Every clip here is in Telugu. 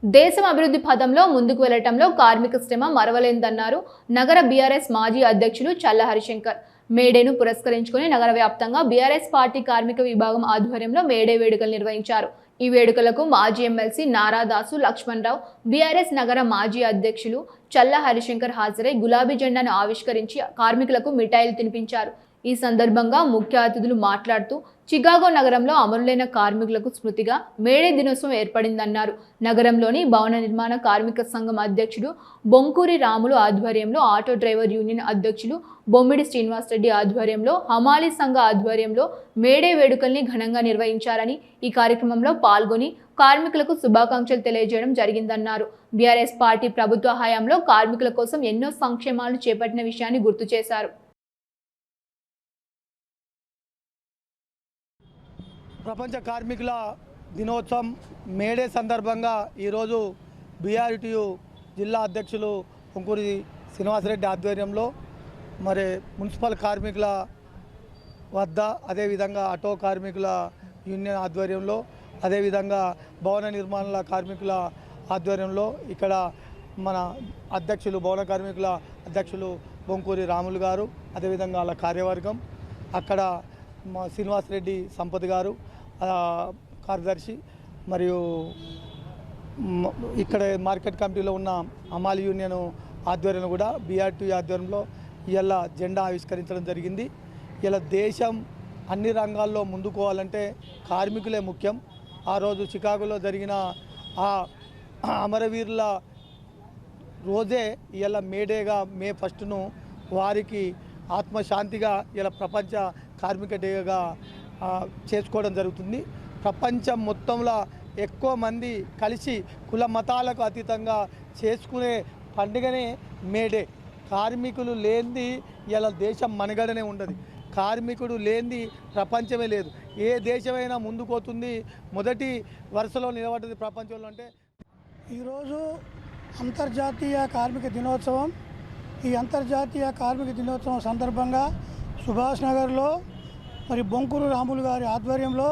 దేశం అభివృద్ధి పథంలో ముందుకు వెళ్లటంలో కార్మిక శ్రమ మరవలేందన్నారు నగర బీఆర్ఎస్ మాజీ అధ్యక్షులు చల్ల హరిశంకర్. మేడేను పురస్కరించుకుని నగర వ్యాప్తంగా బీఆర్ఎస్ పార్టీ కార్మిక విభాగం ఆధ్వర్యంలో మేడే వేడుకలు నిర్వహించారు. ఈ వేడుకలకు మాజీ ఎమ్మెల్సీ నారాదాసు లక్ష్మణరావు, బీఆర్ఎస్ నగర మాజీ అధ్యక్షులు చల్ల హరిశంకర్ హాజరై గులాబీ జెండాను ఆవిష్కరించి కార్మికులకు మిఠాయిలు తినిపించారు. ఈ సందర్భంగా ముఖ్య అతిథులు మాట్లాడుతూ చికాగో నగరంలో అమరులైన కార్మికులకు స్మృతిగా మేడే దినోత్సవం ఏర్పడిందన్నారు. నగరంలోని భవన నిర్మాణ కార్మిక సంఘం అధ్యక్షుడు బొంకూరి రాములు ఆధ్వర్యంలో, ఆటో డ్రైవర్ యూనియన్ అధ్యక్షులు బొమ్మిడి శ్రీనివాసరెడ్డి ఆధ్వర్యంలో, హమాలీ సంఘ ఆధ్వర్యంలో మేడే వేడుకల్ని ఘనంగా నిర్వహించారని, ఈ కార్యక్రమంలో పాల్గొని కార్మికులకు శుభాకాంక్షలు తెలియజేయడం జరిగిందన్నారు. బీఆర్ఎస్ పార్టీ ప్రభుత్వ హయాంలో కార్మికుల కోసం ఎన్నో సంక్షేమాలు చేపట్టిన విషయాన్ని గుర్తు చేశారు. ప్రపంచ కార్మికుల దినోత్సవం మేడే సందర్భంగా ఈరోజు బీఆర్టీయూ జిల్లా అధ్యక్షులు పొంకూరి శ్రీనివాసరెడ్డి ఆధ్వర్యంలో మరి మున్సిపల్ కార్మికుల వద్ద, అదేవిధంగా ఆటో కార్మికుల యూనియన్ ఆధ్వర్యంలో, అదేవిధంగా భవన నిర్మాణాల కార్మికుల ఆధ్వర్యంలో ఇక్కడ మన అధ్యక్షులు భవన కార్మికుల అధ్యక్షులు బొంకూరి రాములు గారు, అదేవిధంగా వాళ్ళ కార్యవర్గం, అక్కడ మా శ్రీనివాసరెడ్డి సంపత్ గారు కార్యదర్శి, మరియు ఇక్కడ మార్కెట్ కమిటీలో ఉన్న హమాలీ యూనియన్ ఆధ్వర్యంలో కూడా బీఆర్టీ ఆధ్వర్యంలో ఇలా జెండా ఆవిష్కరించడం జరిగింది. ఇలా దేశం అన్ని రంగాల్లో ముందుకోవాలంటే కార్మికులే ముఖ్యం. ఆ రోజు చికాగోలో జరిగిన ఆ అమరవీరుల రోజే ఇలా మేడేగా మే 1ను వారికి ఆత్మశాంతిగా ఇలా ప్రపంచ కార్మిక డేగా చేసుకోవడం జరుగుతుంది. ప్రపంచం మొత్తంలో ఎక్కువ మంది కలిసి కుల మతాలకు అతీతంగా చేసుకునే పండుగనే మేడే. కార్మికులు లేనిది ఇలా దేశం మనుగడనే ఉండదు. కార్మికుడు లేనిది ప్రపంచమే లేదు. ఏ దేశమైనా ముందుకోతుంది, మొదటి వరుసలో నిలబడ్డది ప్రపంచంలో అంటే. ఈరోజు అంతర్జాతీయ కార్మిక దినోత్సవం. ఈ అంతర్జాతీయ కార్మిక దినోత్సవం సందర్భంగా సుభాష్ నగర్లో మరి బొంకూరు రాములు గారి ఆధ్వర్యంలో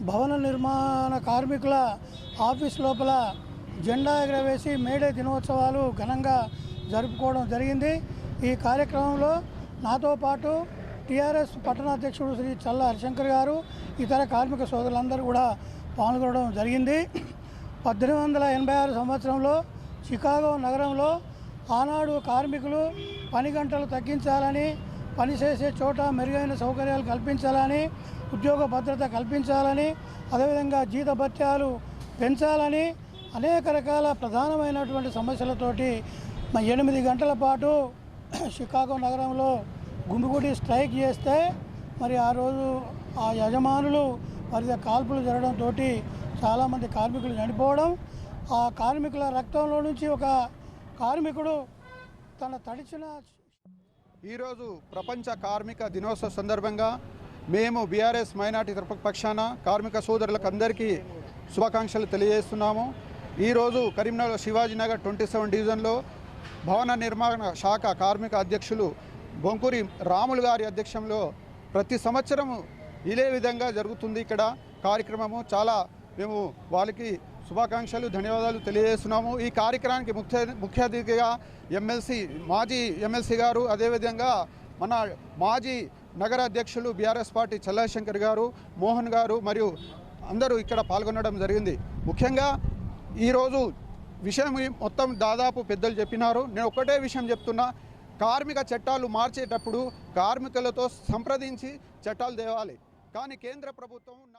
భవన నిర్మాణ కార్మికుల ఆఫీస్ లోపల జెండా ఎగరవేసి మేడే దినోత్సవాలు ఘనంగా జరుపుకోవడం జరిగింది. ఈ కార్యక్రమంలో నాతో పాటు టీఆర్ఎస్ పట్టణాధ్యక్షుడు శ్రీ చల్ల హరిశంకర్ గారు, ఇతర కార్మిక సోదరులందరూ కూడా పాల్గొనడం జరిగింది. 1886 సంవత్సరంలో చికాగో నగరంలో ఆనాడు కార్మికులు పని గంటలు తగ్గించాలని, పనిచేసే చోట మెరుగైన సౌకర్యాలు కల్పించాలని, ఉద్యోగ భద్రత కల్పించాలని, అదేవిధంగా జీతభత్యాలు పెంచాలని అనేక రకాల ప్రధానమైనటువంటి సమస్యలతోటి 8 గంటల పాటు చికాగో నగరంలో గుమిగూడి స్ట్రైక్ చేస్తే మరి ఆ రోజు ఆ యజమానులు మరి కాల్పులు జరగడంతో చాలామంది కార్మికులు చనిపోవడం, ఆ కార్మికుల రక్తంలో నుంచి ఒక కార్మికుడు తన తడిచిన. ఈరోజు ప్రపంచ కార్మిక దినోత్సవ సందర్భంగా మేము బీఆర్ఎస్ మైనార్టీ పక్షాన కార్మిక సోదరులకు అందరికీ శుభాకాంక్షలు తెలియజేస్తున్నాము. ఈరోజు కరీంనగర్ శివాజీనగర్ 27 డివిజన్లో భవన నిర్మాణ శాఖ కార్మిక అధ్యక్షులు బొంకూరి రాములు గారి అధ్యక్షంలో ప్రతి సంవత్సరం ఇదే విధంగా జరుగుతుంది. ఇక్కడ కార్యక్రమము చాలా మేము వాళ్ళకి శుభాకాంక్షలు, ధన్యవాదాలు తెలియజేస్తున్నాము. ఈ కార్యక్రమానికి ముఖ్య అతిథిగా మాజీ ఎమ్మెల్సీ గారు, అదేవిధంగా మన మాజీ నగర అధ్యక్షులు బీఆర్ఎస్ పార్టీ చల్లశంకర్ గారు, మోహన్ గారు మరియు అందరూ ఇక్కడ పాల్గొనడం జరిగింది. ముఖ్యంగా ఈరోజు విషయం మొత్తం దాదాపు పెద్దలు చెప్పినారు. నేను ఒకటే విషయం చెప్తున్నా, కార్మిక చట్టాలు మార్చేటప్పుడు కార్మికులతో సంప్రదించి చట్టాలు తేవాలి. కానీ కేంద్ర ప్రభుత్వం